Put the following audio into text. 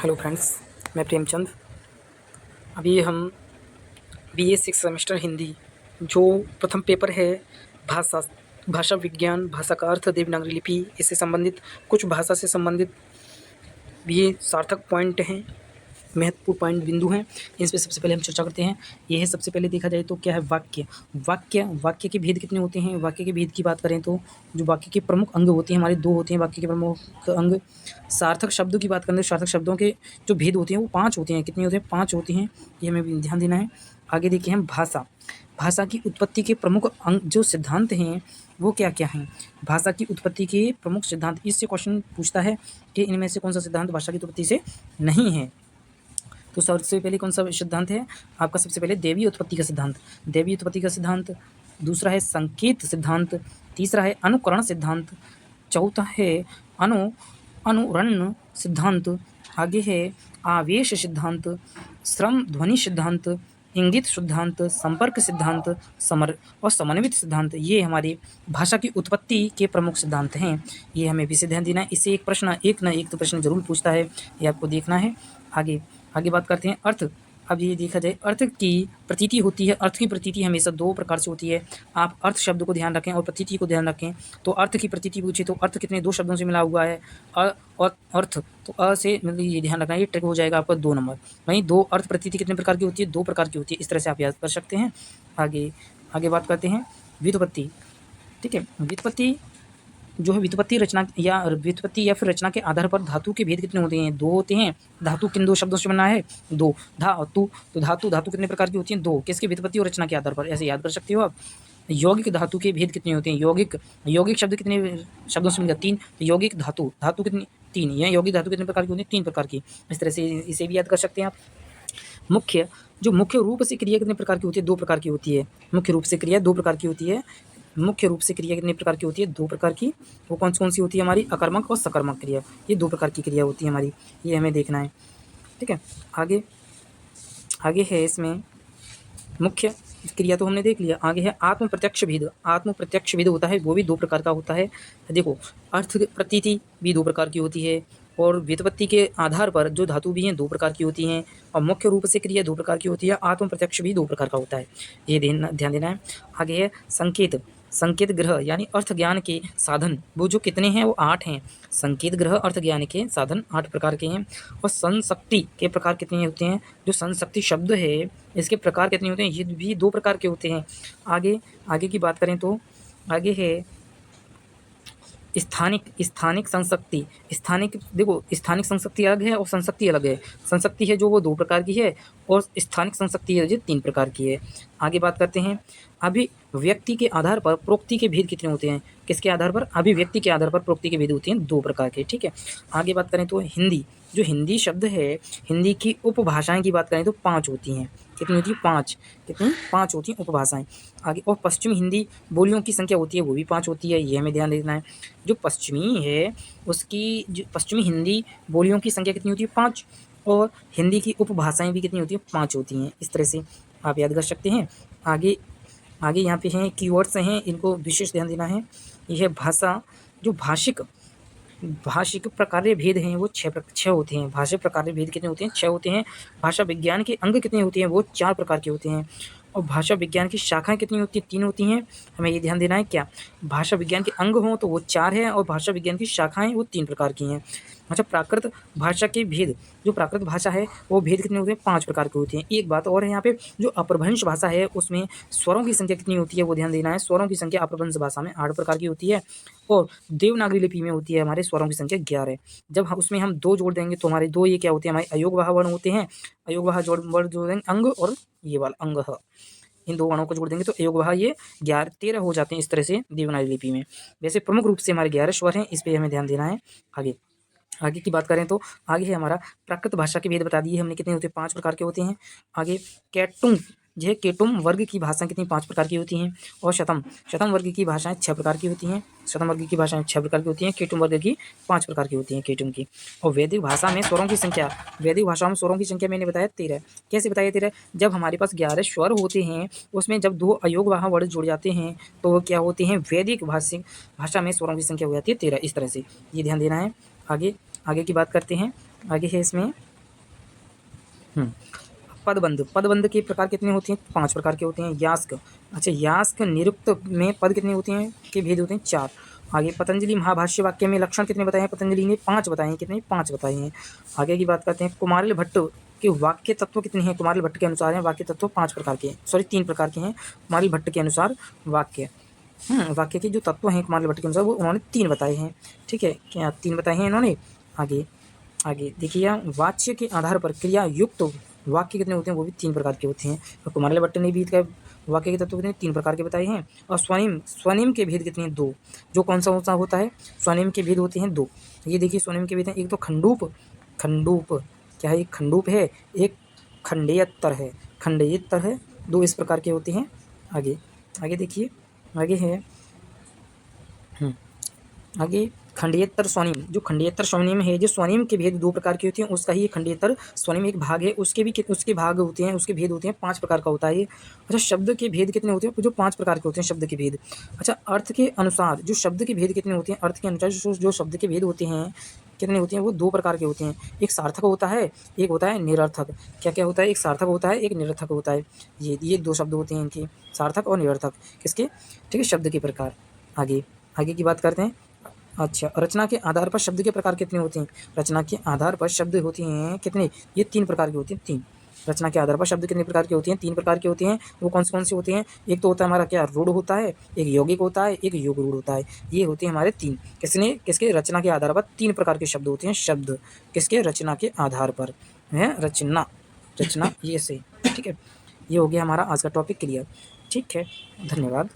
Hello friends, मैं प्रेमचंद। अभी हम बीए 6 सेमेस्टर हिंदी जो प्रथम पेपर है भाषा भाषा विज्ञान, भाषा का अर्थ, देवनागरी लिपि, इससे संबंधित कुछ भाषा से संबंधित ये सार्थक पॉइंट हैं, महत्वपूर्ण पॉइंट बिंदु हैं। इन पे सबसे पहले हम चर्चा करते हैं। ये है सबसे पहले देखा जाए तो क्या है वाक्य के भेद कितने होते हैं। वाक्य के भेद की बात करें तो जो वाक्य के प्रमुख अंग होते हैं हमारे दो होते हैं। वाक्य के प्रमुख अंग सार्थक शब्दों की बात करें तो सार्थक शब्दों के जो भेद होते हैं वो 5 होते हैं। कितने होते हैं? 5 होते हैं। ये हमें भी ध्यान देना है। आगे देखिए हम भाषा की उत्पत्ति के प्रमुख अंग जो सिद्धांत हैं वो क्या क्या हैं। भाषा की उत्पत्ति के प्रमुख सिद्धांत, इससे क्वेश्चन पूछता है कि इनमें से कौन सा सिद्धांत भाषा की उत्पत्ति से नहीं है। तो सबसे पहले कौन सा सिद्धांत है आपका? सबसे पहले दैवीय उत्पत्ति का सिद्धांत। दैवीय उत्पत्ति का सिद्धांत। दूसरा है संकेत सिद्धांत। तीसरा है अनुकरण सिद्धांत। चौथा है अनुरण सिद्धांत। आगे है आवेश सिद्धांत, श्रम ध्वनि सिद्धांत, इंगित सिद्धांत, संपर्क सिद्धांत, समन्वित सिद्धांत। ये हमारे भाषा की उत्पत्ति के प्रमुख सिद्धांत हैं। ये हमें विशेष ध्यान देना है। इससे एक तो प्रश्न जरूर पूछता है, ये आपको देखना है। आगे बात करते हैं अर्थ। अब ये देखा जाए अर्थ की प्रतीति होती है। अर्थ की प्रतीति हमेशा 2 प्रकार से होती है। आप अर्थ शब्द को ध्यान रखें और प्रतीति को ध्यान रखें। तो अर्थ की प्रतीति पूछे तो अर्थ कितने 2 शब्दों से मिला हुआ है। और अर्थ तो अ से मतलब ये ध्यान रखना, ये ट्रिक हो जाएगा आपका 2 नंबर। वहीं 2 अर्थ प्रतीति कितने प्रकार की होती है? 2 प्रकार की होती है। इस तरह से आप याद कर सकते हैं। आगे बात करते हैं व्युत्पत्ति। ठीक है, व्युत्पत्ति जो है व्युत्पत्ति या फिर रचना के आधार पर धातु के भेद कितने होते हैं? 2 होते हैं। धातु किन 2 शब्दों से बना है? 2 धातु। तो धातु कितने प्रकार की होती हैं? 2। किसके? व्युत्पत्ति और रचना के आधार पर। ऐसे याद कर सकते हो आप। यौगिक धातु के भेद कितने होते हैं? यौगिक शब्द कितने शब्दों से मिलकर? 3। तो यौगिक धातु कितनी? 3। यह यौगिक धातु कितने प्रकार की होती है? 3 प्रकार की। इस तरह से इसे भी याद कर सकते हैं आप। मुख्य रूप से क्रिया कितने प्रकार की होती है? 2 प्रकार की होती है। मुख्य रूप से क्रिया 2 प्रकार की होती है। मुख्य रूप से क्रिया कितने प्रकार की होती है? 2 प्रकार की। वो कौन सी होती है हमारी? अकर्मक और सकर्मक क्रिया। ये 2 प्रकार की क्रिया होती है हमारी, ये हमें देखना है। ठीक है, आगे है इसमें मुख्य क्रिया तो हमने देख लिया। आगे है आत्म प्रत्यक्ष भेद होता है, वो भी 2 प्रकार का होता है। देखो, अर्थ प्रतीति भी 2 प्रकार की होती है और व्युत्पत्ति के आधार पर जो धातु भी हैं 2 प्रकार की होती हैं और मुख्य रूप से क्रिया 2 प्रकार की होती है। आत्म प्रत्यक्ष भी 2 प्रकार का होता है, ये ध्यान देना है। आगे है संकेत ग्रह यानी अर्थ ज्ञान के साधन, वो जो कितने हैं? वो 8 हैं। संकेत ग्रह अर्थ ज्ञान के साधन 8 प्रकार के हैं। और संशक्ति के प्रकार कितने होते हैं? जो संशक्ति शब्द है इसके प्रकार कितने होते हैं? ये भी 2 प्रकार के होते हैं। आगे की बात करें तो आगे है स्थानिक संशक्ति। स्थानिक संशक्ति अलग है और संशक्ति अलग है। संशक्ति है जो वो 2 प्रकार की है और स्थानिक संशक्ति है जो 3 प्रकार की है। आगे बात करते हैं अभिव्यक्ति के आधार पर प्रोक्ति के भेद कितने होते हैं? किसके आधार पर? अभिव्यक्ति के आधार पर प्रोक्ति के भेद होते हैं 2 प्रकार के। ठीक है, आगे बात करें तो हिंदी शब्द है, हिंदी की उपभाषाएं की बात करें तो 5 होती हैं। कितनी होती है? 5। कितनी? 5 होती हैं उपभाषाएं। आगे और पश्चिमी हिंदी बोलियों की संख्या होती है, वो भी 5 होती है, ये हमें ध्यान देना है। जो पश्चिमी है उसकी जो पश्चिमी हिंदी बोलियों की संख्या कितनी होती है? 5। और हिंदी की उपभाषाएं भी कितनी होती है? 5 होती हैं। इस तरह से आप याद कर सकते हैं। आगे यहाँ पे हैं कीवर्ड्स हैं, इनको विशेष ध्यान देना है। यह है भाषा। जो भाषिक प्रकार्य भेद हैं वो 6 होते हैं। भाषिक प्रकार्य भेद कितने होते हैं? 6 होते हैं। भाषा विज्ञान के अंग कितने होते हैं? वो 4 प्रकार के होते हैं। और भाषा विज्ञान की शाखाएं कितनी होती हैं? 3 होती हैं। हमें ये ध्यान देना है क्या भाषा विज्ञान के अंग हों तो वो 4 है और भाषा विज्ञान की शाखाएं वो 3 प्रकार की हैं। अच्छा, प्राकृत भाषा के भेद, जो प्राकृत भाषा है वो भेद कितने होते हैं? 5 प्रकार के होते हैं। एक बात और है यहाँ पे, जो अपभ्रंश भाषा है उसमें स्वरों की संख्या कितनी होती है वो ध्यान देना है। स्वरों की संख्या अपभ्रंश भाषा में 8 प्रकार की होती है और देवनागरी लिपि में होती है हमारे स्वरों की संख्या 11। जब उसमें हम 2 जोड़ देंगे तो हमारे 2 ये क्या होते हैं? हमारे अयोगवाह वर्ण होते हैं। अयोगवाह वर्ण जोड़ देंगे अंग और ये वाला अंग, इन 2 वर्णों को जोड़ देंगे तो अयोगवाह ये 13 हो जाते हैं। इस तरह से देवनागरी लिपि में वैसे प्रमुख रूप से हमारे 11 स्वर हैं, इस पर हमें ध्यान देना है। आगे की बात करें तो आगे है हमारा प्राकृत भाषा के भेद बता दिए हमने, कितने होते हैं? 5 प्रकार के होते हैं। आगे केटुम वर्ग की भाषाएं कितनी? 5 प्रकार की होती हैं। और शतम वर्ग की भाषाएं 6 प्रकार की होती हैं। शतम वर्ग की भाषाएं 6 प्रकार की होती हैं। केटुम वर्ग की 5 प्रकार की होती हैं केटुम की। और वैदिक भाषा में स्वरों की संख्या मैंने बताया 13। कैसे बताया 13? जब हमारे पास 11 स्वर होते हैं उसमें जब 2 अयोगवाह वर्ड जुड़ जाते हैं तो क्या होते हैं? वैदिक भाषा में स्वरों की संख्या हो जाती है 13। इस तरह से ये ध्यान देना है। आगे की बात करते हैं। आगे है इसमें पदबंध, पदबंध के प्रकार कितने होते हैं? 5 प्रकार के होते हैं। यास्क, अच्छा यास्क निरुक्त में पद कितने होते हैं के भेद होते हैं? 4। आगे पतंजलि महाभाष्य वाक्य में लक्षण कितने बताए हैं? पतंजलि ने 5 बताए हैं। कितने? 5 बताए हैं। आगे की बात करते हैं। कुमारिल भट्ट के वाक्य तत्व कितने हैं? कुमारिल भट्ट के अनुसार हैं वाक्य तत्व 5 प्रकार के हैं, सॉरी 3 प्रकार के हैं। कुमारिल भट्ट के अनुसार वाक्य वाक्य के जो तत्व हैं कुमारिल भट्ट के अनुसार वो उन्होंने 3 बताए हैं। ठीक है, क्या 3 बताए हैं इन्होंने? आगे आगे देखिए, वाच्य के आधार पर क्रिया युक्त वाक्य कितने होते हैं? वो भी 3 प्रकार के होते हैं। और कुमारिल भट्ट ने भी वाक्य के तत्व कितने? 3 प्रकार के बताए हैं। और स्वनिम, स्वनिम के भेद कितने हैं? 2। जो कौन सा होता है? स्वनिम के भेद होते हैं 2। ये देखिए स्वनिम के भेद हैं, एक तो खंडूप, खंडूप क्या है? एक खंडूप है, एक खंडेयतर है, खंडेयतर है, 2 इस प्रकार के होते हैं। आगे आगे देखिए, आगे है आगे खंडेतर स्वनिम, जो खंडेतर स्वनिम है, जो स्वनिम के भेद 2 प्रकार के होते हैं, उसका ही ये खंडेतर स्वनिम एक भाग है। उसके भी उसके भाग होते हैं, उसके भेद होते हैं 5 प्रकार का होता है ये। अच्छा शब्द के भेद कितने होते हैं? जो 5 प्रकार के होते हैं शब्द के भेद। अच्छा अर्थ के अनुसार जो शब्द के भेद कितने होते हैं? अर्थ के अनुसार जो शब्द के भेद होते हैं कितने होते हैं? वो 2 प्रकार के होते हैं। एक सार्थक होता है, एक होता है निरर्थक। क्या क्या होता है? एक सार्थक होता है, एक निरर्थक होता है। ये 2 शब्द होते हैं इनके, सार्थक और निरर्थक। किसके? ठीक है, शब्द के प्रकार। आगे आगे की बात करते हैं। अच्छा रचना के आधार पर शब्द के प्रकार कितने होते हैं? रचना के आधार पर शब्द होते हैं कितने? ये 3 प्रकार के होते हैं, 3। रचना के आधार पर शब्द कितने प्रकार के होते हैं? 3 प्रकार के होते हैं। वो कौन से होते हैं? एक तो होता है हमारा क्या? रूढ़ होता है, एक यौगिक होता है, एक योग रूढ़ होता है। ये होते हैं हमारे 3। किसके? रचना के आधार पर 3 प्रकार के शब्द होते हैं। शब्द किसके? रचना के आधार पर है, रचना, रचना ये से। ठीक है, ये हो गया हमारा आज का टॉपिक क्लियर। ठीक है, धन्यवाद।